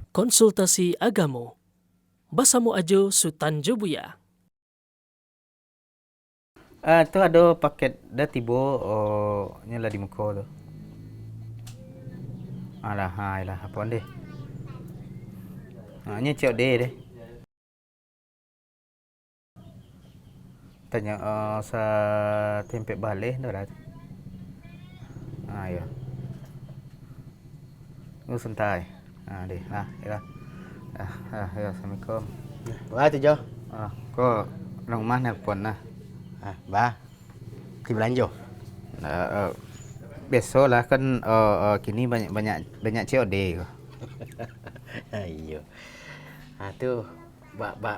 Konsultasi Agamo. Basamu ajo Sutanjo Buya. Tu ada paket dah tiba nyala di muka tu. Alah, lah apa deh. Nya cik deh. Tanya sa tempe balik dah dah. Ya. Santai. Deh. Ya. Ya, Assalamualaikum. Wah tu Jo. Kau rumah nelpon lah. Bah. Pergi belanja. Biasalah kan kini banyak COD ke. Ayo. Tu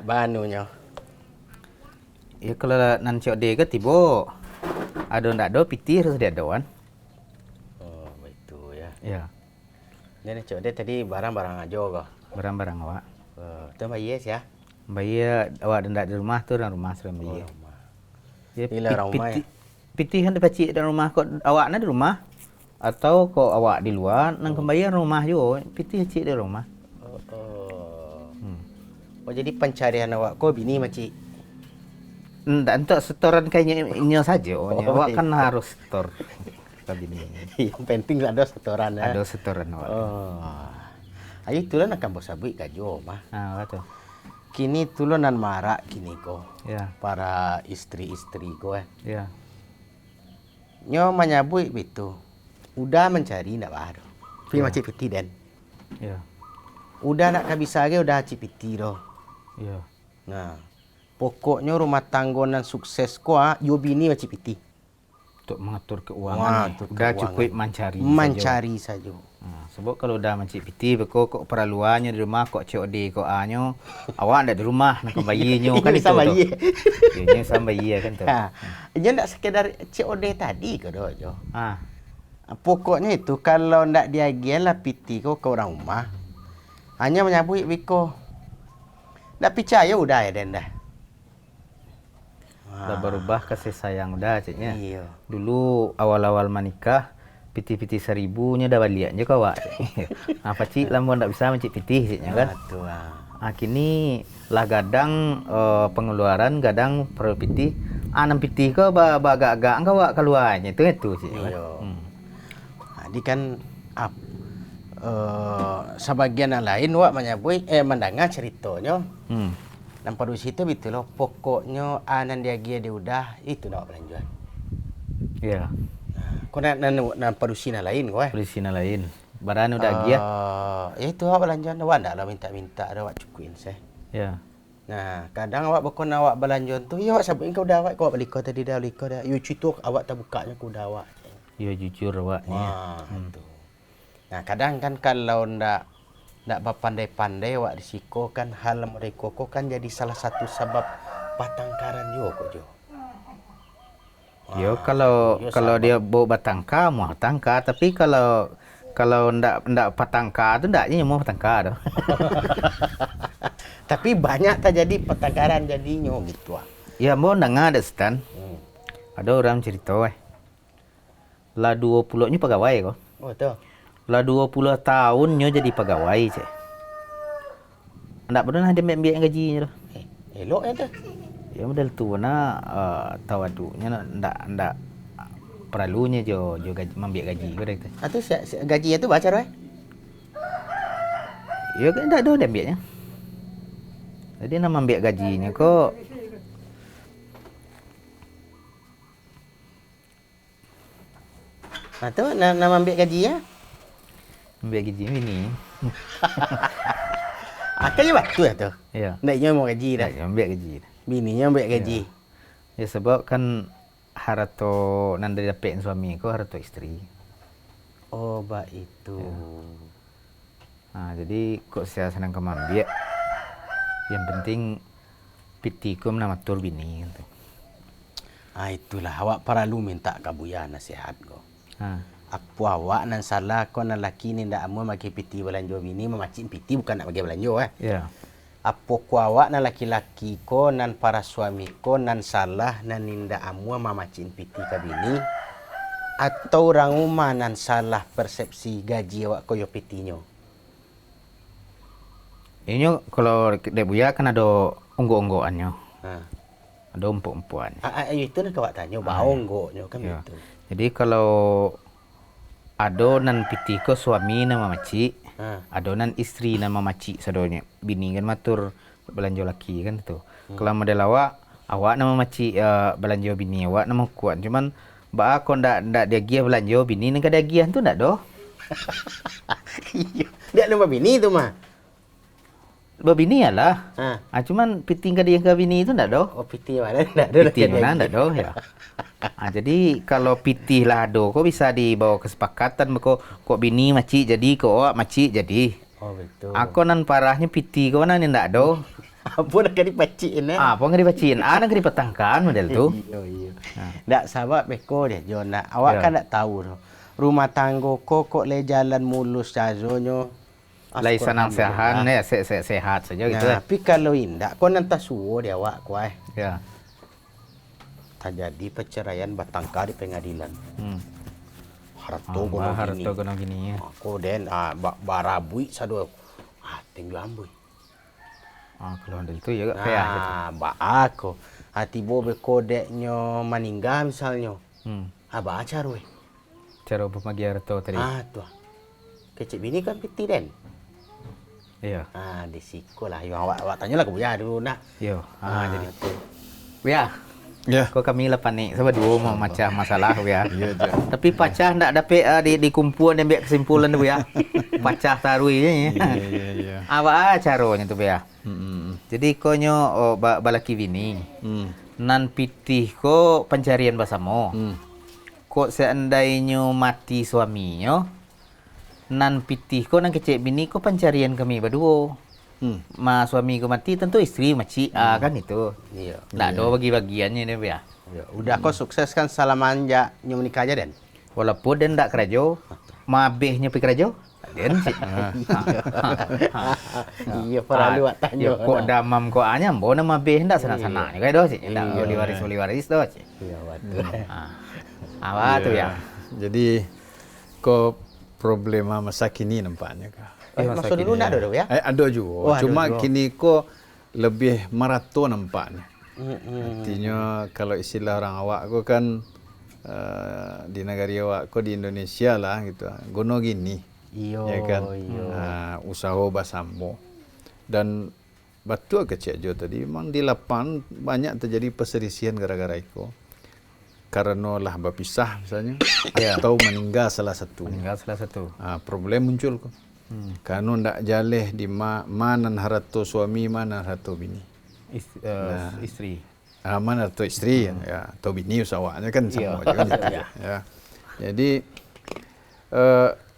banunya. Ya kalau nan COD ke tiba ada ndak ada piti harus dia ada kan. Oh, betul ya. Ya. Jadi cok dia tadi barang-barang aja ke. Barang-barang awak. Tu bayar ya. Bayar awak ndak di rumah tu dan rumah sudah bayar. Ya, Bila rumah ya. piti kan dipacik dalam rumah kok awak di rumah atau kok awak di luar nang kembayar rumah jo piti cik di rumah. Oh jadi pencarian awak kau bini makcik. Ndak untuk setoran kayaknya saja. Awak kan harus setor ke bini. Yang penting ada setoran ya. Ada setoran awak. Ayo itulah nak kambo sabui kajo mah. Betul. Kini tulunan marak kini ko. Ya. Para istri-istri ko Ya. Nyo menyabui itu. Udah mencari ndak baru. Pi macam piti den. Ya. Udah nak kabisa ge udah cipiti doh. Ya. Nah, pokoknya rumah tanggonan sukses ko yo bini macam piti. Untuk mengatur keuangan. Udah cukup mencari saja. Sebab kalau udah mencik piti kok perluannya di rumah kok COD kok anyo awak ndak di rumah nak bayinya kan itu sama tu. Iya sama bayi kan tu. Dia ndak sekedar COD tadi ke doh jo. Pokoknya itu kalau ndak diagian lah piti ko ke orang rumah. Hanya menyabui biko. Ndak percaya udah ya den dah. Udah berubah kasih sayang udah ciknya. Iya. Dulu awal-awal menikah piti-piti 1000-nya dah balik aja kau awak. Apa cik lama ndak bisa mencik piti ciknya kan. Betul. Kini lah gadang pengeluaran gadang per piti. 6 piti kau agak-agak kau awak keluarnya itu cik. Iya. Jadi kan sebagian yang lain wak menyabui mendengar ceritanya. Dan pada situ betul loh pokoknya anan dia dia udah itu nak belanjuan. Ya. Kau nak padusi lain kau Padusi lain. Baran udah gia. Ya itu awak belanjuan awak ndak lah minta awak cukuin saya. Ya. Nah, kadang awak berkon awak belanjuan tu ya awak sabuin kau dah awak kau balik kau tadi dah balik kau dah. You cerita awak tak bukanya kau dah awak. Ya jujur awaknya. Itu. Nah, kadang kan kalau ndak berpandai-pandai awak risiko kan hal mereka kok kan jadi salah satu sebab patangkaran jo kok jo. Yo kalau dia bawa batangka mau batangka tapi kalau ndak patangka tu ndaknya mau patangka tu. Tapi banyak terjadi pertengkaran jadinya gitu. Ya mau dengar ada stan. Ada orang cerita lah 20-nya pegawai kok. Oh tu. Lah 20 tahunnya jadi pegawai cek. Ndak pernah dia ambil gajinya tu. Elok tu. Ya model tu tawadunya ndak perlunya jo gaji ambil gaji kau dah. Atau gajinya tu baca roh. Ya kan ndak ada dia ambilnya. Jadi nak ambil gajinya kok. Atau nak ambil gaji ya? Ambil gaji ini. Akhirnya waktu ya tu. Ya. Naknya mau gaji dah. Nak ambil gaji. Bininya ambil gaji. Ya sebab kan harato nan dari dapat suami ko harato istri. Oh, ba itu. Jadi kok saya senang kemambiak. Yang penting pitiku menamatur bini gitu. Itulah awak perlu minta kabuya nasihat ko. Apa awak nan salah ko nan laki ni ndak amu maki piti belanja bini memacin piti bukan nak bagi belanja Ya. Apa ku awak nan laki-laki ko nan para suami ko nan salah nan ninda amu memacin piti ka bini atau orang rumah nan salah persepsi gaji awak ko yo pitinyo. Ini kalau dek buya kan ada ungguk-unggukannya. Ha. Ada empuk-empukan. Itu nak kawak tanya baonggoknya kan Ya. itu. Jadi kalau adonan piti ko suami nama makcik, Ha. adonan istri nama makcik sadonya. Bini kan matur belanja laki kan itu. Kalau model awak nama makcik belanja bini awak nama kuat. Cuman ba ko ndak dia gia belanja bini nang kada gia tu ndak doh. Iya. Dia nama bini tu mah. Bini lah. Ha. Cuman piti kada yang ke bini itu ndak doh. Oh piti mana ndak ada Piti mana ndak doh ya. Jadi kalau pitih lah ado, kok bisa dibawa kesepakatan kok bini makcik jadi, kok awak makcik jadi. Oh betul. Aku nan parahnya pitih kau nan ndak ado. Apa nak kena pacik ni? Apa nggak dibacin? Nak dipetangkan model tu. Iya. Ndak sahabat beko dia jo nak. Awak kan ndak tahu tu. Rumah tangga kok le jalan mulus jazonyo. Lai senang sehat ya, sehat saja gitu. Tapi kalau indak kau nanti suwo dia awak kuai. Ya. Terjadi perceraian bertangkar di pengadilan. Harto gono gini. Harto gono gini ya. Aku den barabui sado. Tinggal ambui. Kalau model tu ya payah gitu. Ba aku. Tiba be kodeknya meninggal misalnya. Ba acar we. Cara berbagi harta tadi. Tuh. Kecik bini kan piti den. Iya. Di siku lah. Yang awak tanyalah ke buya dulu nak. Yo. Jadi tu. ya. Ya. Kok kami lepas ni sebab dua mau macam masalah ya. Ya, ya. Tapi pacah ndak dapat dikumpul dan ambil kesimpulan tu ya. Pacah tarui je. Ya. Apa caranya tu ya? Jadi konyo balaki bini. Nan pitih ko pencarian bersama. Kok seandainya mati suaminya, nan pitih ko nan kecek bini ko pencarian kami berdua. Ma suami ko mati tentu istri makcik kan itu. Iya. Ndak ada bagi-bagiannya ni ya. Ya, udah kau sukses kan salamanja nyu menikah aja den. Walaupun dia ndak kerja, mabehnya pergi kerja. Den sih. Iya perlu awak tanya. Kok damam kok anya mbona mabeh ndak sana-sana ni kae doh sih. Ndak waris doh sih. Iya betul. Apa tu ya? Jadi kok problema masa kini nampaknya kah? Maksud dulu nak ada ya? Ada juga. Oh, ada Cuma juga. kini kok lebih maraton nampaknya. Artinya kalau istilah orang awak ko kan di negara awak ko di Indonesia lah gitu. Gono gini. Iyo. Ya kan? Iyo. Usaha basamo. Dan betul ke Cik Jo tadi memang di lapangan banyak terjadi perselisihan gara-gara itu. Karena lah berpisah misalnya atau meninggal salah satu. Meninggal salah satu. Problem muncul kok. Karena ndak jaleh di mana harto suami mana harto bini. Istri. Mana harto istri ya atau bini usahanya kan sama juga kan gitu, ya. Jadi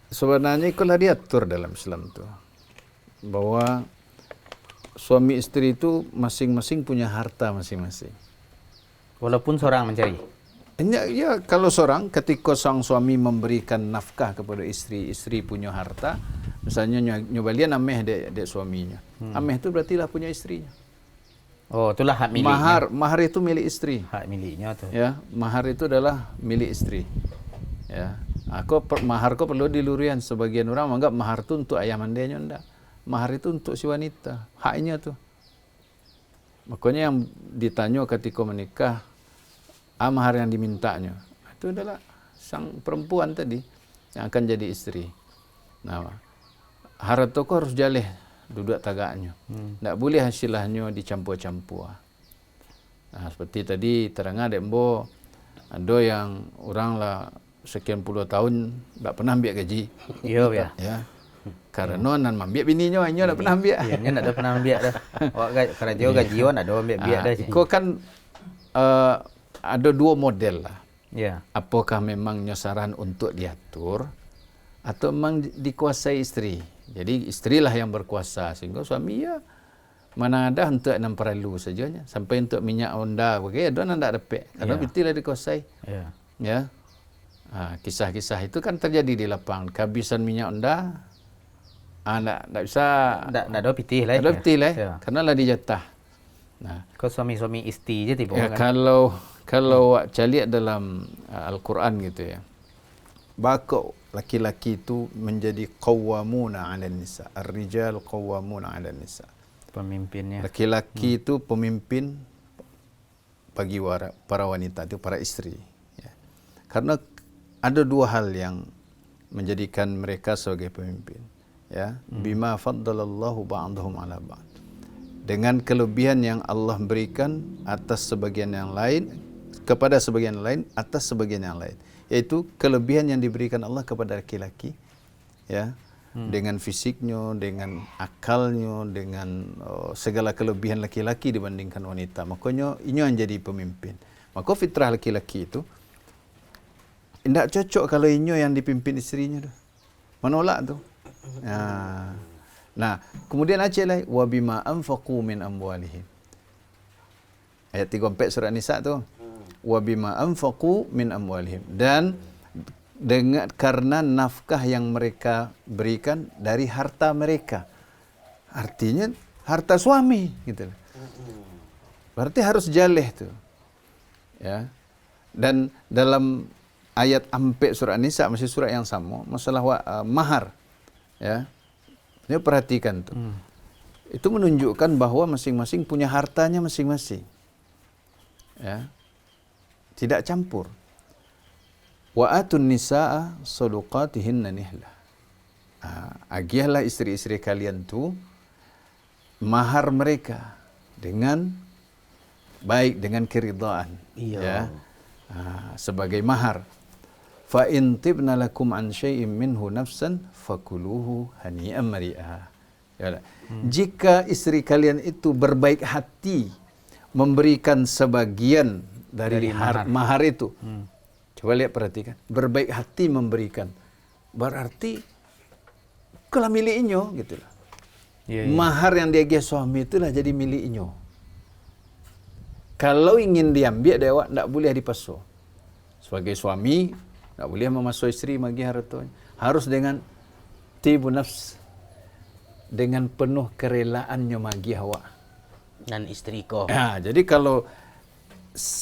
sebenarnya kalau diatur dalam Islam tu bahwa suami istri itu masing-masing punya harta masing-masing. Walaupun seorang mencari. Ya, kalau seorang ketika sang suami memberikan nafkah kepada istri, istri punya harta, misalnya nyobalian ameh dek suaminya. Ameh itu berarti lah punya istrinya. Oh, itulah hak miliknya. Mahar itu milik istri. Hak miliknya tu. Ya, mahar itu adalah milik istri. Ya, mahar ko perlu dilurian. Sebagian orang menganggap mahar itu untuk ayah mandanya, enggak. Mahar itu untuk si wanita, haknya tu. Makanya yang ditanya ketika menikah, mahar yang dimintanya itu adalah sang perempuan tadi yang akan jadi istri. Nah, harta ko harus jaleh duduk tagaknya. Tak boleh hasilahnya dicampur-campur. Nah, seperti tadi terang ada embo ada yang orang lah sekian puluh tahun tak pernah ambil gaji. Iya ya. Ya. Karena nan ambil bininya hanya tak pernah ambil. Iya, nya tak pernah ambil dah. Awak kerja gaji awak ada ambil dah. Kau kan ada dua model lah. Ya. Apakah memang nyasaran untuk diatur atau memang dikuasai istri. Jadi istrilah yang berkuasa sehingga suami ya mana ada untuk enam perlu sajanya sampai untuk minyak Honda begitu ada nak dapat karena betul lah dikuasai. Ya. Ya. Kisah-kisah itu kan terjadi di lapangan. Kehabisan minyak Honda tak bisa Ndak ada pitih lah. ada betul lah Ya. karena lah dijatah. Nah, Kau suami-suami istri je tiba ya, kan. kalau awak lihat dalam Al-Quran gitu ya. bakok laki-laki itu menjadi qawwamuna 'alan nisa. Ar-rijal qawwamuna 'alan nisa. Pemimpinnya. Laki-laki itu pemimpin bagi para wanita itu, para istri. Ya. Karena ada dua hal yang menjadikan mereka sebagai pemimpin. Ya, bima faddalallahu ba'dahum 'ala ba'd. Dengan kelebihan yang Allah berikan atas sebagian yang lain, kepada sebagian lain atas sebagian yang lain, yaitu kelebihan yang diberikan Allah kepada laki-laki, ya, dengan fisiknya, dengan akalnya, dengan segala kelebihan laki-laki dibandingkan wanita. Makanya ini yang jadi pemimpin. Maka fitrah laki-laki itu tidak cocok kalau ini yang dipimpin istrinya tu. Menolak tu. Nah, kemudian Aceh lah wa bima anfaqu min amwalihim. Ayat 34 surah Nisa tu. Wa bima anfaqu min amwalihim, dan dengan karena nafkah yang mereka berikan dari harta mereka. Artinya harta suami gitu. Berarti harus jaleh tu. Ya. Dan dalam ayat ampe surah Nisa, masih surah yang sama, masalah mahar. Ya. Ini perhatikan tu. Itu menunjukkan bahwa masing-masing punya hartanya masing-masing. Ya. Tidak campur. Wa atun nisaa sadaqatihinna nihlah. Agiahlah istri-istri kalian tu mahar mereka dengan baik, dengan keridhaan. Iya. Ya. Sebagai mahar. Fa in tibna lakum an syai'in minhu nafsan fakuluhu hani'an mari'a. Ya. Jika istri kalian itu berbaik hati memberikan sebagian dari mahar itu. Coba lihat, perhatikan. Berbaik hati memberikan. Berarti kalau milik inyo gitu lah. Ya, ya. Mahar yang dia suami itulah jadi milik inyo. Kalau ingin diambil dewa, tidak boleh dipasuh. Sebagai suami, tidak boleh memasuh istri bagi hartanya. Harus dengan tibu nafs, dengan penuh kerelaannya bagi awak. Dan istriku. Jadi kalau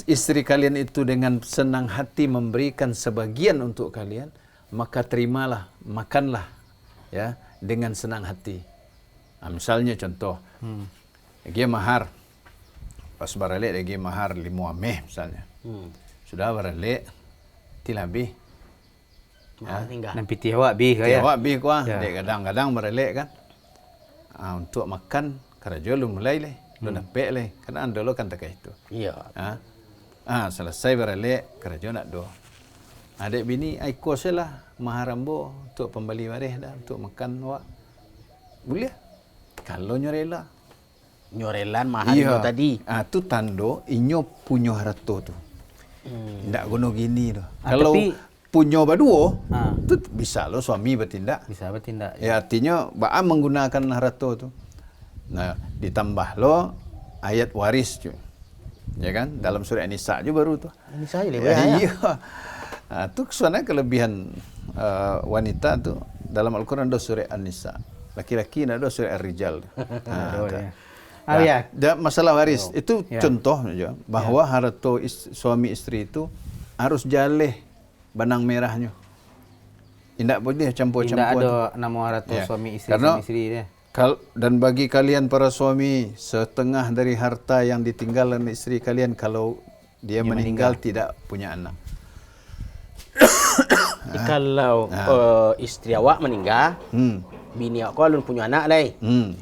istri kalian itu dengan senang hati memberikan sebagian untuk kalian, maka terimalah, makanlah, ya, dengan senang hati. Misalnya contoh, dia mahar, pas baralik dia mahar 5 ameh misalnya. Sudah baralik, tilabih. Dan pitih awak bih kaya. Awak bih kuah, dia kadang-kadang baralik kan. Untuk makan, kerja lu mulai leh. Lu dapat leh, karena anda lo kan tak itu. Iya. Selesai beralik, kerja nak do. Adik bini, aku lah mahar ambo untuk pembeli waris dah, untuk makan awak. Boleh? Kalau nyorela. Nyorelan mahar itu tadi. Tu tando, inyo punya harta tu. Tidak guna gini tu. Kalau tapi punya berdua, tu bisa lo suami bertindak. bisa bertindak. Ya, artinya ba'a menggunakan harta tu. Nah, ditambah lo ayat waris tu. Ya kan? Dalam surah An-Nisa je baru tu. Ini saya lebih Iya. Tu sebenarnya kelebihan wanita tu dalam Al-Quran ada surah An-Nisa. Laki-laki ada surah Ar-Rijal. Masalah waris itu contoh saja bahwa harta suami istri itu harus jaleh benang merahnya. Tidak boleh campur-campur. Tidak ada nama harta suami istri, Karena suami istri dia. Dan bagi kalian para suami, setengah dari harta yang ditinggalkan istri kalian kalau dia meninggal tidak punya anak. Kalau istri awak meninggal, bini awak kalau punya anak lagi.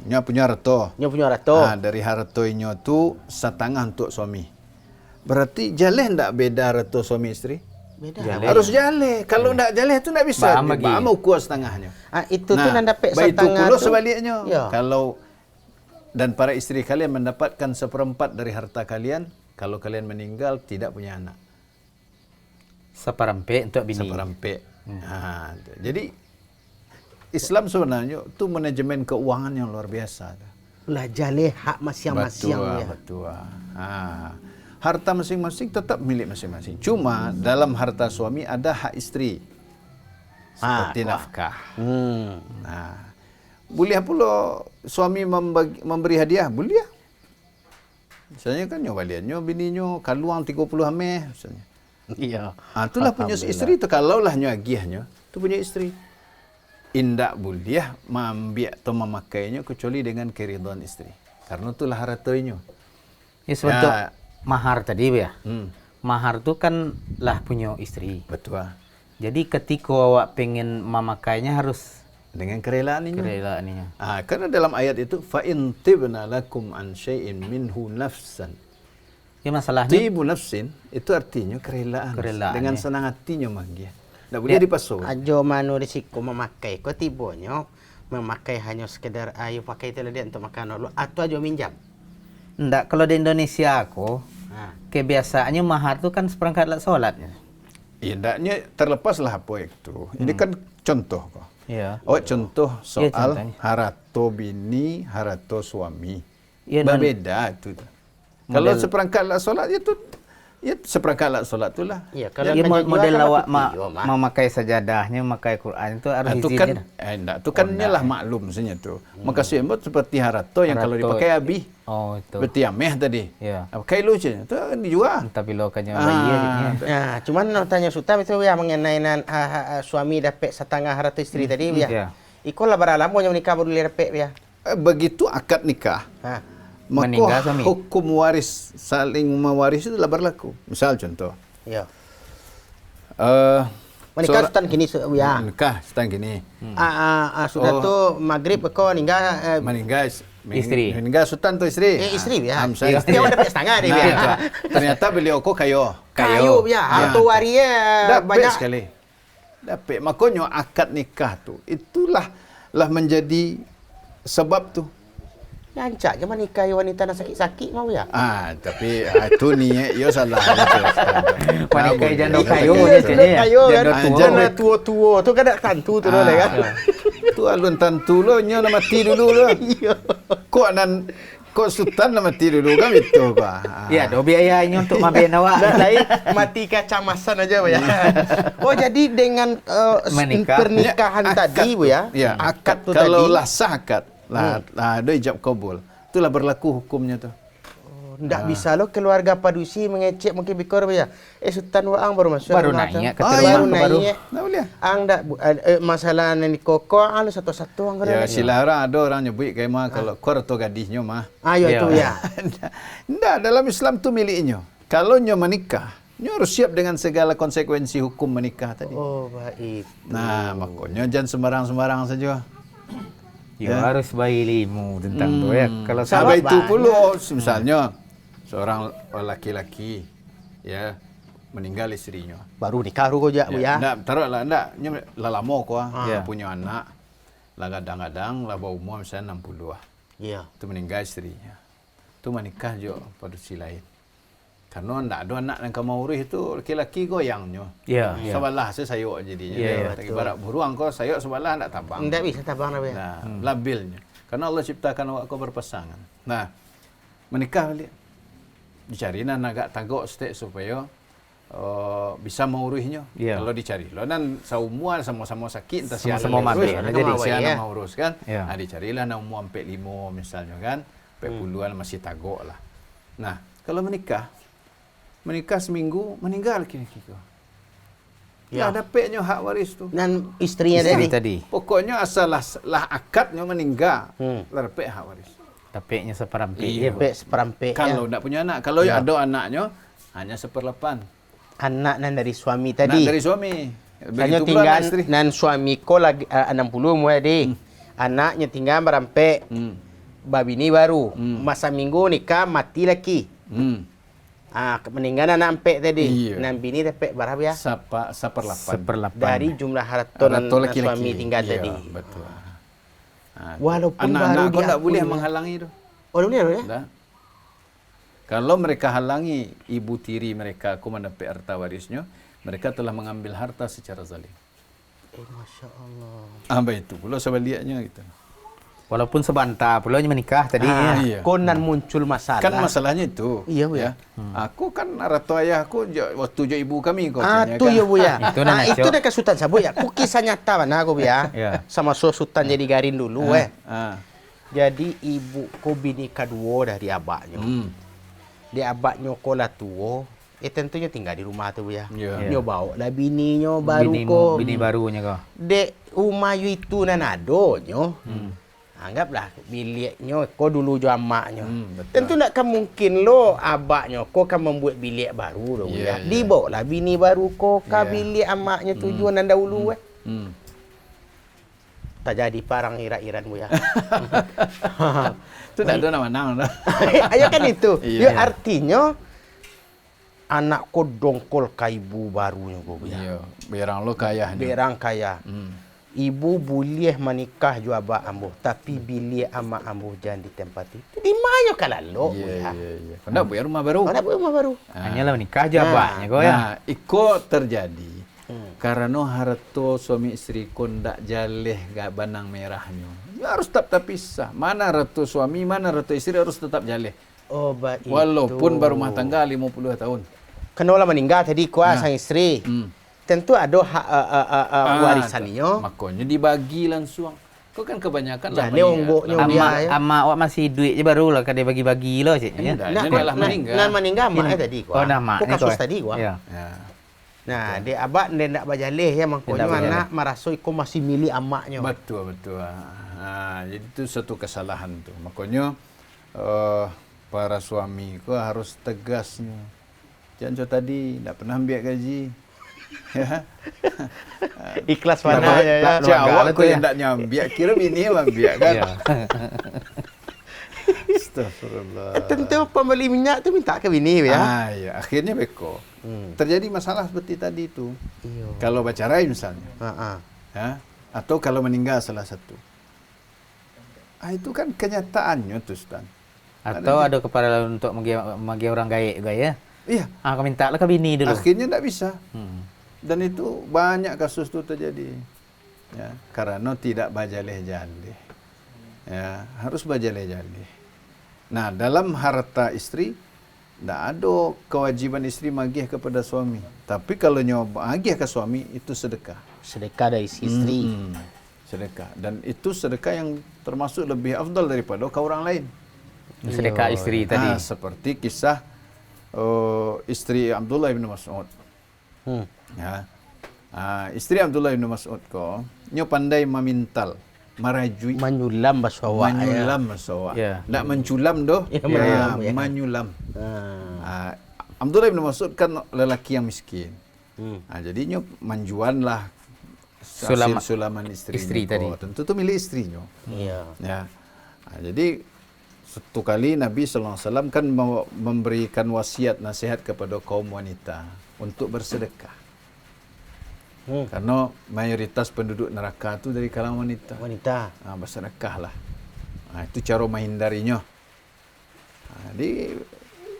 Nya punya harta. Nya punya harta. Dari harta inyo tu setengah untuk suami. Berarti jaleh ndak beda harta suami istri? Beda. Harus jaleh. Kalau ndak jaleh tu ndak bisa. Ba'a mau kuas setengahnya. Itu tu nak dapat setengah tu. tu. Sebaliknya. Ya. Kalau dan para istri kalian mendapatkan 1/4 dari harta kalian kalau kalian meninggal tidak punya anak. 1/4 untuk bini. 1/4. Jadi Islam sebenarnya tu manajemen keuangan yang luar biasa. Lah jaleh hak masing-masing ya. Betul. Harta masing-masing tetap milik masing-masing. Cuma dalam harta suami ada hak istri. Seperti nafkah. Boleh pula suami memberi hadiah, boleh. Misalnya kan nyo baliannya bininya kaluang 30 ameh misalnya. Iya. Itulah punya istri tu kalaulah nyo agiahnya, tu punya istri. Indak boleh mambiak atau memakainya kecuali dengan keridhaan istri. Karena itulah hartanya. Ya sebentuk mahar tadi ya. Hmm. Mahar tu kan lah punya istri. Betul. Jadi ketika awak pengen memakainya harus Dengan kerelaan ini. kerelaannya. Karena dalam ayat itu fa in tibna lakum an syai'in minhu nafsan. Ya masalahnya Tibu nafsin itu artinya kerelaan. Kerelaan, Dengan ya. senang hatinya manggia. Tak boleh dipasung. Ajo manu risiko memakai. Kau tibonyo memakai hanya sekedar ayo pakai itu dia untuk makan dulu atau ajo minjam. ndak, kalau di Indonesia aku Nah, kebiasaannya mahar tu kan seperangkat alat sholatnya. Ya, hendaknya terlepaslah apa itu. Ini kan contoh kok. Iya. Oh, contoh soal contohnya. harato bini, harato suami. Ya, non- Berbeda itu. Kalau seperangkat alat solat itu, ya seperangkat alat solat itulah. iya Kalau kalau model awak mah. memakai sajadahnya, memakai Quran itu harus Itu izinnya. kan, enggak, itu kan nyalah maklum sebenarnya tu. Maka sembot seperti harato yang kalau Harato. dipakai habis. Oh itu. Berarti ameh tadi. Ya. Pakai lu je, itu kan dijual. Tapi lokannya bayi jadinya. Nah, cuman nak tanya Sultan itu ya mengenai suami dapat setengah harta istri tadi ya. Iya. Iko lah berapa lama yang nikah baru dapat ya. Begitu akad nikah, Ha. Meninggal maka suami. hukum waris saling mewaris itu telah berlaku. Misal contoh, Ya. seorang- Menikah Sultan kini ya. nikah setang gini. Sudah tu maghrib kau meninggal Meninggal Istri. Meninggal sultan tu istri. istri ya. Saya Istri awak dapat setengah dia Nah, ya. ternyata beliau ko kayo. Kayu ya. Harta waria Dapat banyak. sekali. Dapat. Makanya akad nikah tu itulah menjadi sebab tu. Lancak je nikah wanita nak sakit-sakit mau ya. Tapi itu niat yo salah. Panik jando Kayu kayu dia sini ya. Kayu kan. Jando tua. Jangan tua-tua tu kan nak tantu tu dah kan. Tu alun tantu lo nyo nak mati dulu lo. Kok sultan nak mati dulu kan itu kok. Ya, do biayanya untuk maben awak. Dah lain mati kacamasan aja Bu ya. Oh jadi dengan Menikah. pernikahan tadi Bu ya. Ya, Akad tu kalau tadi. lah sah akad, ada ijab kabul. Itulah berlaku hukumnya tu. Ndak bisa lo keluarga padusi mengecek mungkin bikor Bu ya. Sultan Waang baru masuk. Baru rumah naik, tu. kata baru rumah baru. naik. Tak boleh. Ang dak masalah ni koko alu satu-satu ang Ya, kada. silara ada orang nyebut kayak mah kalau kor atau gadisnya mah. Ayo Ya. tu ya. Ndak, dalam Islam tu miliknya. Kalau nyo menikah, nyo harus siap dengan segala konsekuensi hukum menikah tadi. Oh baik. Nah, makanya jangan sembarang-sembarang saja. Ya, harus bayi ilmu tentang tu ya. Kalau Sampai Sebab itu banyak. pula, misalnya seorang laki-laki ya meninggal istrinya. Baru nikah ru je Bu ya. Ndak, taruhlah ndak, nyo lah lama ko Ya. punya anak. Lah kadang-kadang lah umur misalnya 60 ah. Iya. Itu meninggal istrinya. Itu menikah je pada si lain. Karena ndak ada anak yang kamu urus itu laki-laki goyangnya. Ya. Sebelah saya sayuk jadinya. Ya, ya, Tak ibarat buruang kau sayuk sebelah ndak tabang. Ndak bisa tabang dah Bu ya. Nah, labilnya. Karena Allah ciptakan awak kau berpasangan. Nah, menikah balik. Dicari nan agak tagok stek supaya bisa mengurusnya. Ya. Kalau dicari lo nan saumuan sama-sama sakit entah Sama-sama mati, urus, jadi. siapa Ya. mau urus kan. Ya. Nah, dicarilah nan umur 45 misalnya kan. 40-an masih tagok lah. Nah, kalau menikah seminggu meninggal laki-laki kau. Ya, dapatnya hak waris tu. Dan istrinya Istri tadi. tadi. Pokoknya asal lah akadnya meninggal, lah dapat hak waris. Tapeknya seperampe. Iya. Pek seperampe. Kalau tidak punya anak, kalau ada anaknya hanya 1/8. Anak nan dari suami Anak tadi. dari suami. Hanya Begitu pula tinggal anak istri. nan suami ko lagi 60 mu tadi. Anaknya tinggal berampe. Babi ni baru. Masa minggu nikah mati laki. Meninggal anak empek tadi. Iya. Nan bini dapat berapa ya? 1/8. Seperlapan. Dari jumlah harta nan Atau laki-laki. suami tinggal Iya, tadi. betul. Walaupun anak-anak baru kau tidak diakui boleh ya. menghalangi itu. Oh, boleh ya? Dah. Kalau mereka halangi ibu tiri mereka aku mendapat harta warisnya, mereka telah mengambil harta secara zalim. Masya Allah. Apa itu? Pula sebaliknya gitu. Walaupun sebentar pula menikah tadi ya. Iya. Konan muncul masalah. Kan masalahnya itu. Iya, Bu, ya. Aku kan ratu ayahku waktu je ibu kami kau Tu ya Bu ya. Itu dah Itu ngaco. dah ke Sultan Sabu ya. Ku kisah nyata mana aku Bu ya. Ya. Sama Sultan jadi garin dulu Ah. Jadi ibu ko bini kedua dari abaknya. Dia abaknya ko lah tua. tentunya tinggal di rumah tu ya. Ya. Nyo bawa lah bini baru Bini barunya kau. Dek rumah you itu nan ado nyo. Anggaplah biliknya kau dulu jo amaknya. Betul. Tentu nak kan mungkin lo abaknya kau kan membuat bilik baru lo Ya, ya. Dibawa lah bini baru kau ka Ya. bilik amaknya tujuan nan dahulu Tak jadi parang iran bu ya. Itu tak ada nama-nama. Ayo kan itu. Iya. Ya artinya anak kau dongkol ka ibu barunya kau ya. Iya, berang lo kaya. Berang kaya. Ibu boleh menikah ju abah ambuh, tapi bilik amak ambuh jangan ditempati. Itu di mana kalau lo Iya, ya. iya. Kau nak buat rumah baru? Kau nak buat rumah baru. Hanyalah menikah aja abahnya kau ya. Nah, iko terjadi. Karena harto suami istri ko ndak jaleh gak banang merahnya. Harus tetap pisah. Mana retu suami, mana retu istri harus tetap jaleh. Oh, baik. Walaupun berumah tangga 50 tahun. Kenolah meninggal tadi kuah sang istri. Tentu ada hak warisannya. Makanya dibagi langsung. Kau kan kebanyakan lah Jadi onggoknya dia. Ama awak masih duit je baru lah kada bagi-bagi lah cik. Ya. Enggak, dia lah meninggal. Nah, meninggal mak tadi kuah. Oh, nah mak Kau kasus tadi kuah. Ya. Ya. Nah, dia abak dia ndak bajaleh ya mangkonya Dia ndak anak merasoi kau masih milik amaknya. Betul, betul. Jadi itu satu kesalahan tuh. Makanya para suami ko harus tegasnya. Jangan cakap tadi tak pernah ambil gaji. Ya. Ikhlas mana ya. Cak awak ko yang tak nyambiak, kira bini yang ambiak kan. Ya. Astagfirullah. Tentu pembeli minyak tu minta ke bini ya. Ya, akhirnya beko. Terjadi masalah seperti tadi itu. Iya. Kalau bercerai misalnya, ya, atau kalau meninggal salah satu. Itu kan kenyataannya tuh, Ustaz. Atau ada kepala untuk magi orang gaik juga ya. Iya. Kau minta lah ke bini dulu. Akhirnya tak bisa. Dan itu banyak kasus itu terjadi. Ya, karena tidak bajaleh-jaleh. Ya, harus bajaleh-jaleh. Nah, dalam harta istri tidak ada kewajiban istri magih kepada suami. Tapi kalau nyoba magih ke suami itu sedekah. Sedekah dari si istri. Sedekah. Dan itu sedekah yang termasuk lebih afdal daripada ke orang lain. Sedekah istri tadi. Seperti kisah istri Abdullah bin Mas'ud. Ya. Istri Abdullah bin Mas'ud ko nyo pandai memintal, marajui, Menyulam basawak. menyulam masawa. Ya. Ndak menculam doh. Ya, menyulam, ya. Menyulam. Abdullah bin Mas'ud kan lelaki yang miskin. Jadi nyo manjuan lah sulaman istri tadi. Tentu tu milik istrinya. Iya. Ya. Jadi satu kali Nabi SAW kan memberikan wasiat nasihat kepada kaum wanita untuk bersedekah. Karena mayoritas penduduk neraka itu dari kalangan wanita. Wanita. Bersedekah lah. Itu cara menghindarinya. Jadi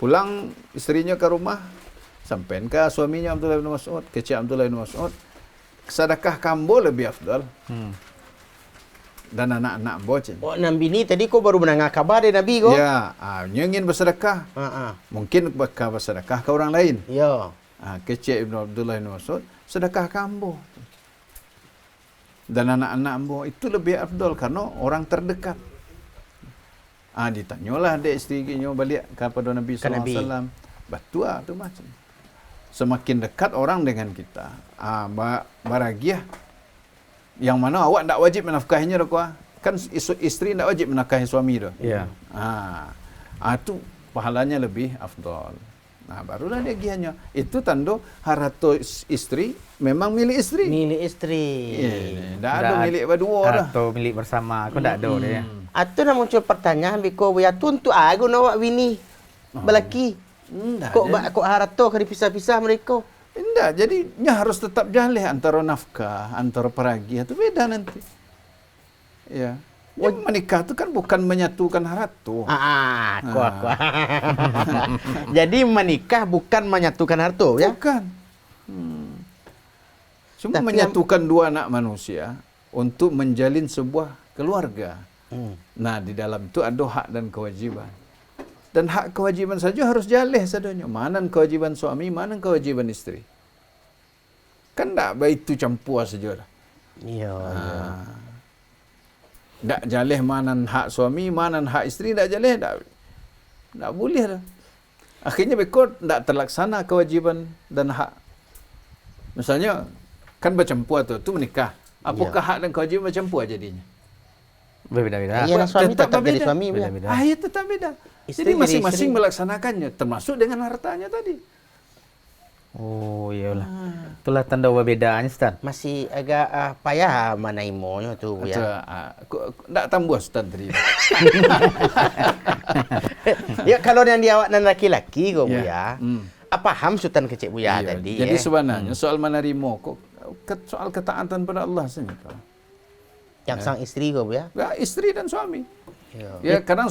pulang istrinya ke rumah, sampai ke suaminya Abdullah bin Mas'ud, kecil Abdullah bin Mas'ud, sedekah kambo lebih afdal. Dan anak-anak bocil. Oh, Nabi ni tadi kau baru mendengar kabar dari Nabi kau? Ya, ingin bersedekah. Mungkin bakal bersedekah ke orang lain. Ya. Kecil Ibn Abdullah bin Mas'ud, sedekah kambo. Dan anak-anak ambo itu lebih afdal karena orang terdekat. Ditanyalah dek istrinya balik kepada Nabi SAW. Betul tu macam. Semakin dekat orang dengan kita, baragiah. Yang mana awak tak wajib menafkahinya dah kuah. Kan isteri tak wajib menafkahi suami dah. Ya. Itu pahalanya lebih afdal. Barulah dia gianya. Itu tanda harta istri memang milik istri. Milik istri. Tak ada milik berdua dah. Atau milik bersama. Kau tak ada dia. Atau nak muncul pertanyaan biko ya tuntuk aku nak bini belaki. Kok harta ke dipisah-pisah mereka? Tidak, jadinya harus tetap jaleh antara nafkah, antara peragi. Itu beda nanti. Ya. Menikah itu kan bukan menyatukan harta. Kuat. Jadi menikah bukan menyatukan harta, ya? Bukan. Cuma Tapi menyatukan dua anak manusia untuk menjalin sebuah keluarga. Nah, di dalam itu ada hak dan kewajiban. Dan hak kewajiban saja harus jaleh sadanya. Mana kewajiban suami, mana kewajiban istri. Kan tak baik itu campur saja dah. Iya. Tak jaleh mana hak suami, mana hak istri, tak jaleh, tak boleh dah. Akhirnya beko tidak terlaksana kewajiban dan hak. Misalnya kan bercampur tu menikah. Apakah hak dan kewajiban bercampur jadinya? Berbeda-beda. Iya, suami tetap jadi berbeda. suami, Bu, ya. Beda-beda. Ya tetap beda. Istri Jadi jadi masing-masing istri. melaksanakannya, termasuk dengan hartanya tadi. Oh, iyalah. Itulah tanda perbedaannya, Ustaz. Masih agak payah mana imonya tu, Bu, Atau, ya. tak tambah Ustaz tadi. Ya kalau yang dia awak dan laki-laki kok, Bu, Ya. ya. Apa paham Sultan kecil Bu, ya, Iya. tadi. Jadi ya. sebenarnya soal menerima kok soal ketaatan pada Allah saja. Yang sang istri kok, Bu, ya. Ya, istri dan suami. Ya. Ya, kadang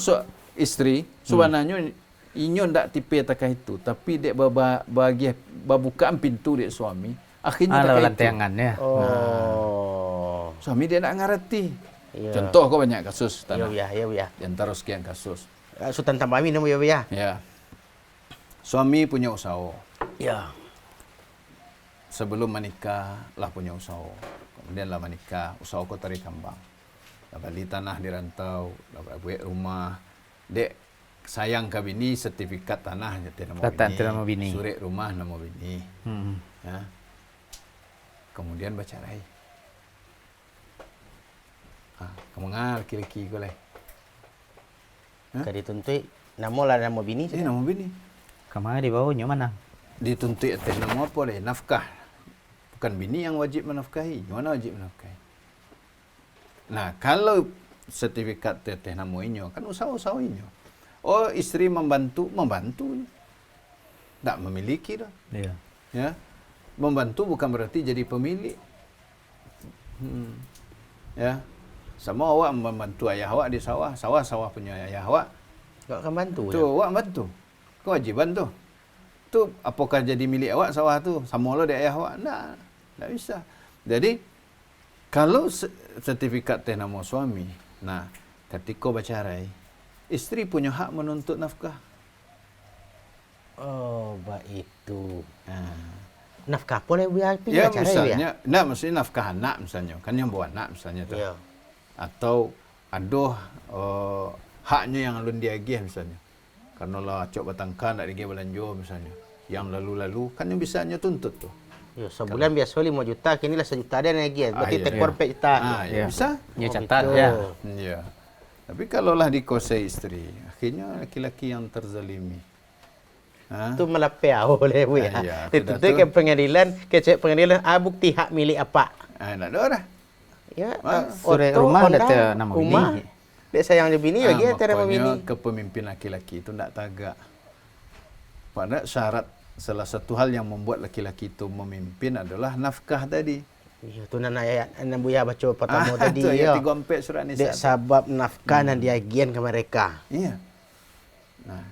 istri sebenarnya inyo ndak tipe takah itu, tapi dek bagi bukaan pintu dek suami, akhirnya takah itu. lantangannya. Oh. Suami dia nak ngerti. Iya. Contoh kau banyak kasus Ya, tanah. Bu, ya, ya, Bu, ya. Di antara sekian kasus. Sultan tambah minum, Bu, ya. Ya. Suami punya usaha. Ya. Sebelum menikah lah punya usaha. Kemudian lah menikah, usaha kau tarik kambang. Dah beli tanah di rantau, dah buat rumah. Dek sayang ke bini, sertifikat tanah nama Letak nama bini. Surat rumah nama bini. Hmm. Ya. Kemudian bercerai. Kemengal laki-laki kau lah. Kali tuntui nama bini. Ini nama bini. Kemana di bawahnya mana? Dituntut atas nama apa leh? Nafkah. Bukan bini yang wajib menafkahi. Mana wajib menafkahi? Nah, kalau sertifikat atas nama inyo, kan usaha-usaha inyo. Oh, istri membantu. Tak memiliki dah. Iya. Ya. Membantu bukan berarti jadi pemilik. Ya. Sama awak membantu ayah awak di sawah. Sawah punya ayah awak. Kau akan bantu. Tu awak bantu. Kewajiban tu. Tu apakah jadi milik awak sawah tu? Sama lo di ayah awak? Tak bisa. Jadi kalau sertifikat teh nama suami, nah ketika bercerai, isteri punya hak menuntut nafkah. Oh, baik itu. Nah. Nafkah boleh Bu, ya? Ya Cara, misalnya, maksudnya nafkah anak misalnya, kan yang bawa anak misalnya tu. Ya. Atau ada haknya yang alun diagih misalnya. Karena lah cok batangkan nak digih belanja misalnya. Yang lalu-lalu kan yang bisa hanya tuntut tu. Ya, sebulan biasa 5 juta, kini lah 1 juta dia lagi. Berarti iya. tekor 4 juta. Ya, bisa. Ya Oh, catat betul. ya. Ya. Tapi kalaulah dikuasai isteri, akhirnya laki-laki yang terzalimi. Itu melepeh oleh Bu, ya. Ya, Itu sudah tu. ke pengadilan, pengadilan bukti hak milik apa? Tak ada dah. Ya, Surat rumah ada nama rumah. bini. Dia sayang dia bini bagi ada nama Makanya bini. kepemimpin laki-laki itu tak tagak. Pada syarat salah satu hal yang membuat laki-laki itu memimpin adalah nafkah tadi. Ya, tu nan ayat anak Buya baca pertama tadi tu ya. ayat 34 surat Nisa. Dek sabab nafkah dan diagian ke mereka. Iya. Nah.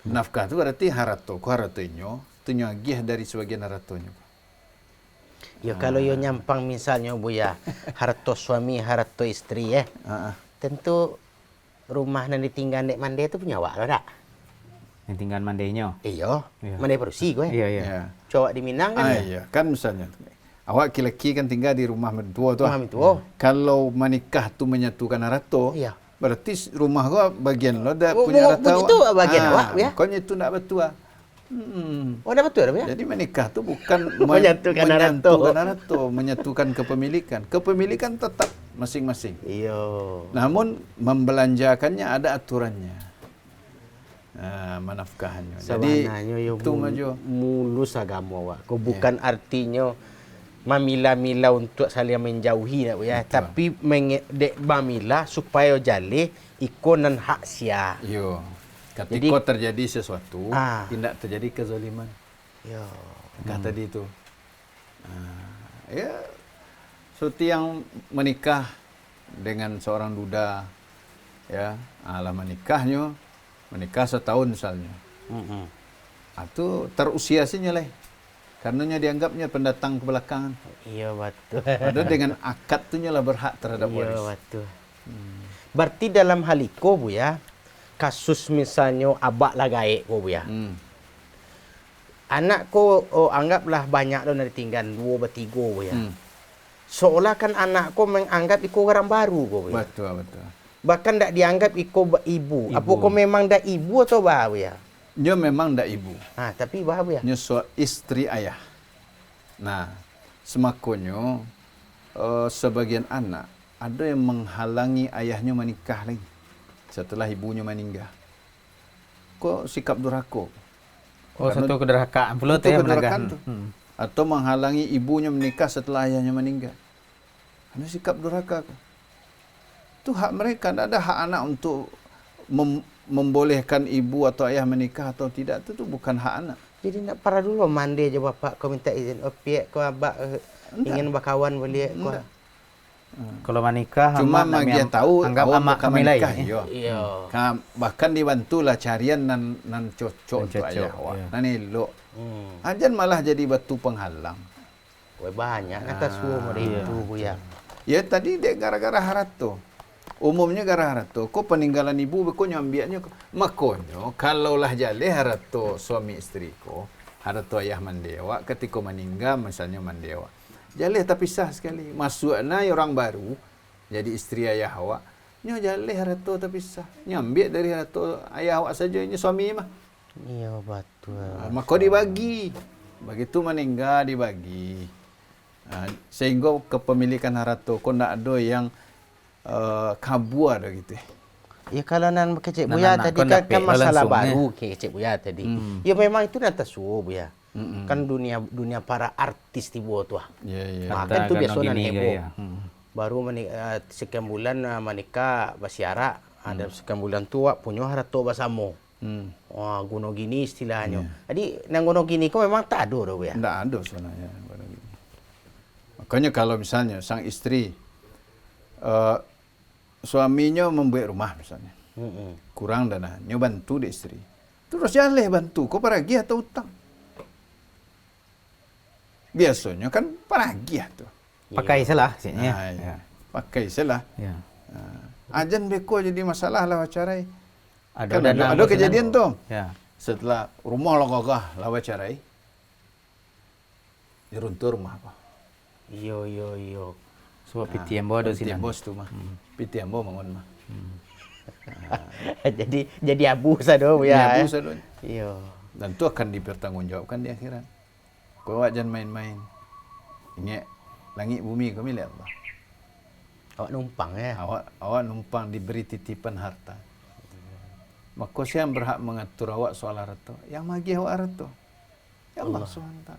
Nafkah itu berarti harato, ku haratonyo, tu nyagih dari sebagian haratonyo. Ya kalau yo nyampang misalnya Buya, harto suami, harto istri ya. Tentu rumah yang ditinggal dek mande itu punya awak lah tak? Yang tinggal mandainya. Iya, Iya. mande bersih gue. Iya, iya. Ya. Cowok di Minang kan ya. Iya, kan misalnya. Awak laki-laki kan tinggal di rumah mertua tu. Rumah mertua. Kalau menikah tu menyatukan harato, Iya. berarti rumah gua bagian lo dah Oh, punya oh, harato. begitu bagian awak, ya? Pokoknya itu nak betul. Oh, dah betul ya? Jadi menikah tu bukan Menyatukan harato. harato, menyatukan kepemilikan. Kepemilikan tetap masing-masing. Iya. Namun membelanjakannya ada aturannya. Menafkahannya. Jadi Sebenarnya yo itu maju. mulus agama awak. Kau bukan artinya mamila-mila untuk saling menjauhi nak ya, tapi dek mamila supaya jale ikonan hak sia. Yo. Ketika Jadi- terjadi sesuatu, tidak terjadi kezaliman. Yo. Kata tadi itu. Ya, seperti yang menikah dengan seorang duda, ya, ala menikah setahun misalnya. Itu terusia sinya lah. Karenanya dianggapnya pendatang ke belakangan. Iya betul. Padahal dengan akad tu lah berhak terhadap Iya waris. betul. Berarti dalam hal itu Bu ya, kasus misalnya abak lah gaek Bu ya. Anak ko anggaplah banyak dah nak tinggal 2 bertiga Bu ya. Seolah kan anak ko menganggap iko orang baru Bu ya. Betul. Bahkan tak dianggap iko ibu. Apa kau memang dah ibu atau bah Bu ya? Nyo memang ndak ibu. Tapi bah Buya. Nyo istri ayah. Nah, semakonyo sebagian anak ada yang menghalangi ayahnya menikah lagi setelah ibunya meninggal. Kok sikap durhaka? Satu kedurhakaan pula Itu teh kedurhakaan menegah. tuh. Atau menghalangi ibunya menikah setelah ayahnya meninggal. Ini sikap durhaka. Itu hak mereka. Tidak ada hak anak untuk membolehkan ibu atau ayah menikah atau tidak. Itu bukan hak anak. Jadi nak para dulu mandi aja bapak kau minta izin. Piak kau abak ingin berkawan boleh kau. Kalau menikah Cuma magia tahu anggap awak amak bukan kami menikah. lain. Iya. Bahkan dibantulah carian nan cocok untuk cocok, ayah awak. ya. Nan elok. Ajan malah jadi batu penghalang. Wah banyak atas semua itu Buya. Ya tadi dia gara-gara harato. Umumnya gara harato. Kok peninggalan ibu kok nyambiaknya. Makonyo kalaulah jale harato suami istri ko. Harato ayah mandewa ketika meninggal misalnya mandewa. Jale tapi sah sekali. Masukna orang baru jadi istri ayah awak. Nyo jale harato tapi sah. Nyambiak dari harato ayah awak saja ini suami mah. Iya betul. Maka dibagi. Begitu meninggal dibagi. Sehingga kepemilikan harato kau nak ada yang kabur ada gitu. Ya kalau nan Cik Nan Buya anak tadi kau kan, nak kan pek masalah langsung, baru Cik Buya tadi. Ya memang itu nanti suo Buya. Kan dunia para artis tibo tuh. Ya. Kan tu biasa nan gini heboh. gaya. Baru sekian bulan menikah basiara. Ada sekian bulan tua punya harato basamo. Wah, gono gini istilahnya. Jadi nang gono gini kau memang tak ada Buya. Tidak ada sebenarnya. Makanya kalau misalnya sang istri suaminya membuat rumah misalnya. Kurang dana, nyo bantu di istri. Terus jaleh bantu, kau peragi atau utang? Biasanya kan peragi tuh. Pakai salah sihnya. Nah, ya. Pakai salah. Ya. Ajan beko jadi masalah lah wacarai. Ada Kan ada kejadian tuh. Ya. Setelah rumah lo gagah lah wacarai. Diruntuh rumah apa? Iyo. Sebab piti yang bawa ada Piti sinan. bos tu mah. Piti yang bawa mangun mah. jadi abu sado Buya. Abu sadon. Iya. Dan itu akan dipertanggungjawabkan di akhirat. Kau awak jangan main-main. Ingat langit bumi kau milik Allah. Awak numpang ya. Awak numpang diberi titipan harta. Maka siapa yang berhak mengatur awak soal harta? Yang magi awak harta. Ya Allah SWT.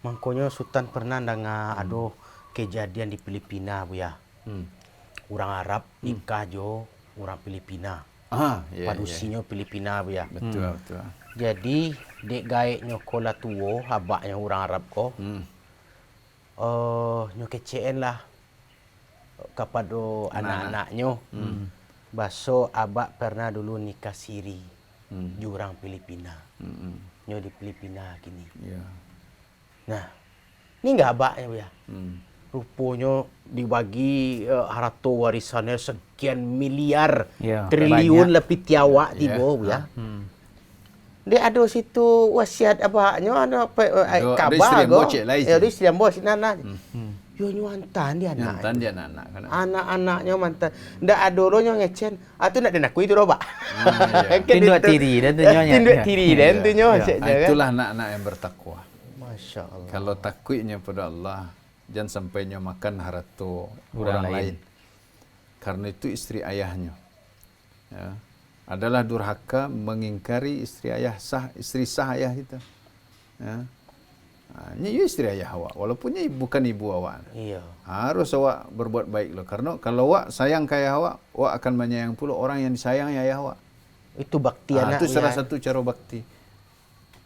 Makanya Sultan pernah dengar ada kejadian di Filipina Buya. Orang Arab nikah jo orang Filipina. Ya. Padusinya Filipina Buya. Betul. Jadi dek gaeknya kola tuo habaknya orang Arab ko. Nyo kecen lah kepada anak-anaknya. Baso abak pernah dulu nikah siri di orang Filipina. Nyo di Filipina gini. Ya. Nah, ini enggak abaknya Buya. Rupanya dibagi harta warisannya sekian miliar Ya, triliun banyak. lebih tiawak Ya. tiba Buya. Dia ada situ wasiat abaknya ada Ada kabar isteri yang go. bocek lah Ya isteri. isteri yang bos nana. Yo nyuantan dia anak. Nanti dia anak kan. Anak-anaknya mantan. Ndak ada orang ngecen. Atu nak denakui itu roba. Ya. Tinduk tiri dan tu nyonya. Tinduk Ya. tiri dan tu nyonya. Itulah anak-anak yang bertakwa. Masya Allah. Kalau takutnya pada Allah, jangan sampainya makan harta orang lain. Karena itu istri ayahnya. Ya. Adalah durhaka mengingkari istri sah ayah kita. Ya. Ini istri ayah awak, walaupun ini bukan ibu awak. Iya. Harus awak berbuat baik loh. Karena kalau awak sayang ke ayah awak akan menyayang pula orang yang disayang ayah awak. Itu bakti anak. Itu salah satu cara bakti.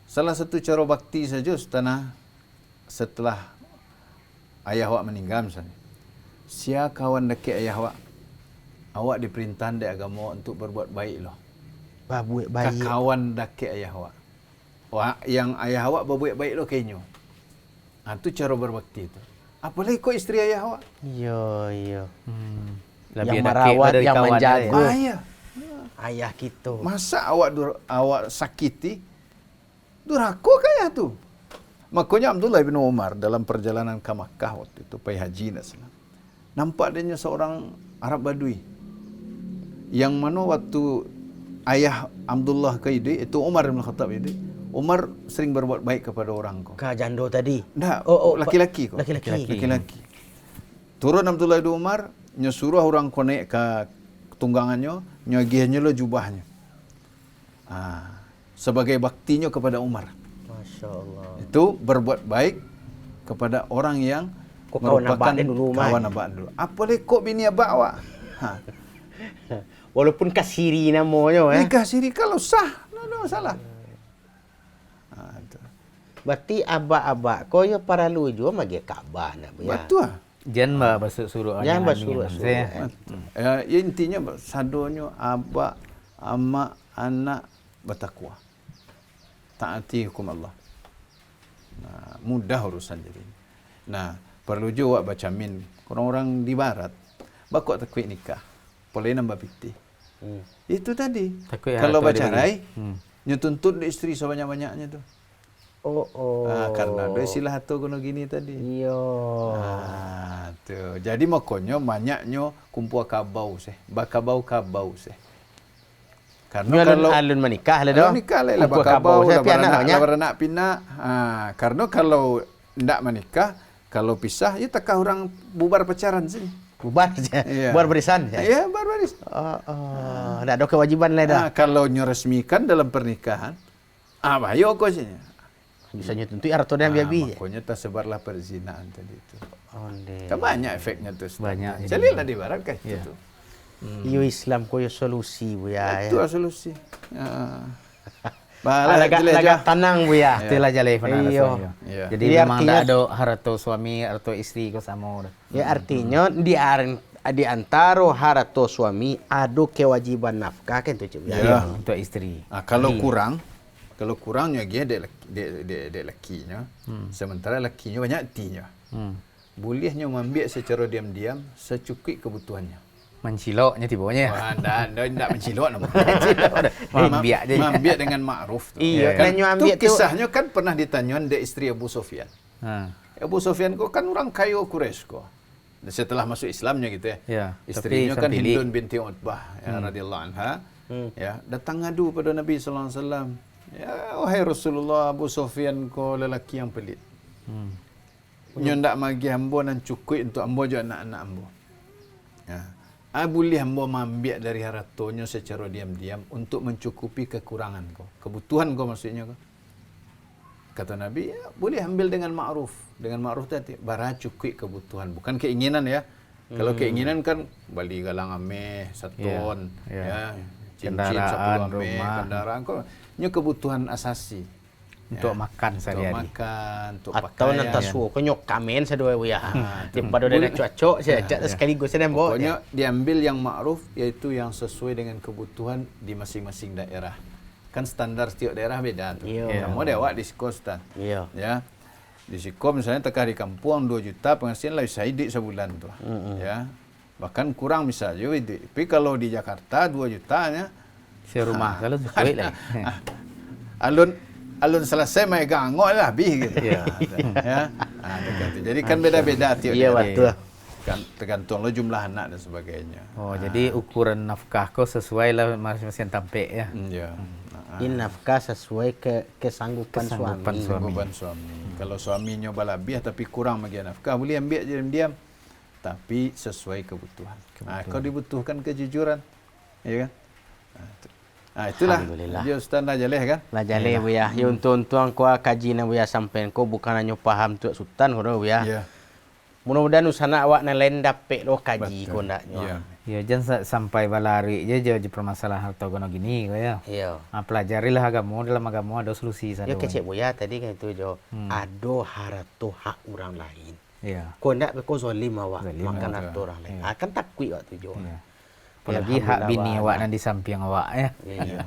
Salah satu cara bakti saja setelah ayah awak meninggal misalnya. Sia kawan dekat ayah awak diperintah di agama untuk berbuat baik loh. Berbuat baik. Kawan dekat ayah awak. Yang ayah awak berbuat baik loh kayaknya. Itu cara berbakti itu. Apalagi kau istri ayah awak. Iya. Lebih Yang ada merawat, dari yang kawan menjaga. dia. Bahaya. Ayah kita. Masa awak sakiti durhaka kaya tu. Makanya Abdullah bin Umar dalam perjalanan ke Makkah waktu itu pergi haji nampak dia seorang Arab Badui yang mana waktu ayah Abdullah ke ide, itu Umar bin Khattab ide. Umar sering berbuat baik kepada orang kok. Ka jando tadi. Ndak, Oh, laki-laki kok. Laki-laki. Turun Abdullah bin Umar, nyo suruh orang ko naik ke tunggangannya, nyo gihannya lo jubahnya. Sebagai baktinya kepada Umar. Masya Allah. Itu berbuat baik kepada orang yang Kok kawan abak dia dulu, Mai? kawan abak dulu. Apa le kok bini abak awak? Walaupun kasiri namanya Nikah siri kalau sah, tak ada masalah. Itu. Berarti abak-abak kau ya para luju magi Kaabah nak ya. Betul. Jan ba basuk suruh Jangan basuh. Ya, intinya sadonyo abak, amak, anak bertakwa. Taati hukum Allah. Nah, mudah urusan jadi. Nah, perlu juga baca min. Orang-orang di barat bakok takwik nikah. Boleh nambah piti. Itu tadi. Takwik Kalau harta baca dia rai, bagi. nyetuntut istri sebanyak-banyaknya tu. Karena ada istilah tu guna gini tadi. Iya. Tu. Jadi makanya banyaknya kumpul kabau seh. Bakabau-kabau seh. Karena kalau alun menikah lah kalau dah. nikah lah Kumpul bakabau, kabau, saya pianak banyak. beranak pinak. Karena kalau ndak menikah, kalau pisah, ya takah orang bubar pacaran sini. Bubar saja. Iya. Bubar barisan. Ya, baris. Dah ada kewajiban lah dah. Kalau resmikan dalam pernikahan, bayo kau sini. Bisa nyetuntui arto dan biabi. Makanya tersebarlah perzinaan tadi itu. Onde. Kan banyak efeknya tu. Banyak. Celilah di barat kan Ya. itu. Iyo Islam koyo solusi bu ya. Itu solusi. Bahala Agak tenang bu ya. Itulah jaleh pernah Iya. Iya. Jadi Jadi memang artinya- tak ada harto suami, harto istri ko sama. Ya artinya di antara harato suami ada kewajiban nafkah kan tu cik. Ya. Untuk istri. Kalau kurangnya dia dek lakinya. Sementara lakinya banyak tinya. Bolehnya mengambil secara diam-diam secukupnya kebutuhannya. Menciloknya tibanya. Tidak mencilok nama. Mambiak je. Mambiak dengan ma'ruf. Iya, kan, dan nyu ambil tu- kisahnya kan pernah ditanya dek istri Abu Sufyan. Ha. Abu Sufyan ko kan orang kaya Quraisy ko. Setelah masuk Islamnya gitu ya. Ya, Istrinya tapi kan pilih. Hindun binti Utbah ya, radhiyallahu anha. Ya, datang ngadu pada Nabi sallallahu alaihi wasallam. Ya, wahai Rasulullah, Abu Sufyan ko lelaki yang pelit. Nyo ndak magi ambo nan cukup untuk ambo juga anak-anak ambo. Ya. Boleh ambo mambiak dari haratonya secara diam-diam untuk mencukupi kekurangan kau. Kebutuhan kau maksudnya kau. Kata Nabi, ya, boleh ambil dengan ma'ruf. Dengan ma'ruf tadi, bara cukup kebutuhan. Bukan keinginan ya. Kalau keinginan kan, beli galang ameh, saton, Ya. cincin, Kendaraan, 10 ameh, rumah. kendaraan. Kau, ini kebutuhan asasi. Untuk makan Untuk sehari-hari. makan, untuk Atau pakaian. nanti suo konyok kamen sadua bu ya. Daripada dia nak cuacok saya cak sekaligus saya bawa. Pokoknya diambil yang ma'ruf, yaitu yang sesuai dengan kebutuhan di masing-masing daerah. Kan standar setiap daerah beda tu. Iya. Kamu ada awak di Siko Ustaz. Iya. Ya. Di Siko misalnya tekah di kampung 2 juta penghasilan lah bisa hidup sebulan tu. Ya. Bahkan kurang bisa juga hidup. Tapi kalau di Jakarta 2 jutanya Serumah kalau cukup lah. alun selesai mai gangok lah habis gitu. Ya. Ya. Jadi kan beda-beda tiap Iya daerah. betul. Kan tergantung lo jumlah anak dan sebagainya. Oh, jadi ukuran nafkah kau sesuai lah masing-masing tampik ya. Ya. Ini nafkah sesuai kesanggupan suami. Beban suami. Kalau suami nyoba lebih tapi kurang bagi nafkah, boleh ambil diam-diam. Tapi sesuai kebutuhan. Kau dibutuhkan kejujuran. Ya kan? Itulah. Alhamdulillah. Dia Ustaz dah jaleh kan? Lah jale bu ya. Ya untuk kau kaji na bu ya sampai kau bukan hanya paham tu sultan kau bu ya. Ya. Mudah-mudahan usana awak na lain dapat lo kaji Betul. kau nak. Ya. Ya, jangan sampai balari je permasalahan harta gono gini kau ya. Iya. Pelajarilah agama, dalam agama ada solusi sana. Ya kecik bu ya tadi kan itu jo. Ada harato hak orang lain. Ya. Kau nak kau zalim awak Zalim, makan betul. harta orang lain. Akan takut waktu jo. Ya. Apalagi hak bini awak dan di samping awak ya. Iya.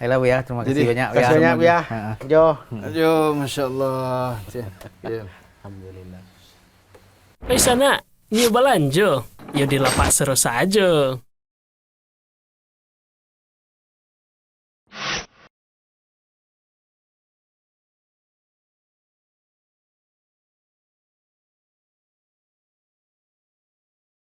Ayolah bu ya, terima kasih Jadi, banyak. Terima kasih banyak bu ya. Jo. Ayo, masya-Allah. Ya. Alhamdulillah. Ay sana, nyo balanja. Yo di lapak seru saja.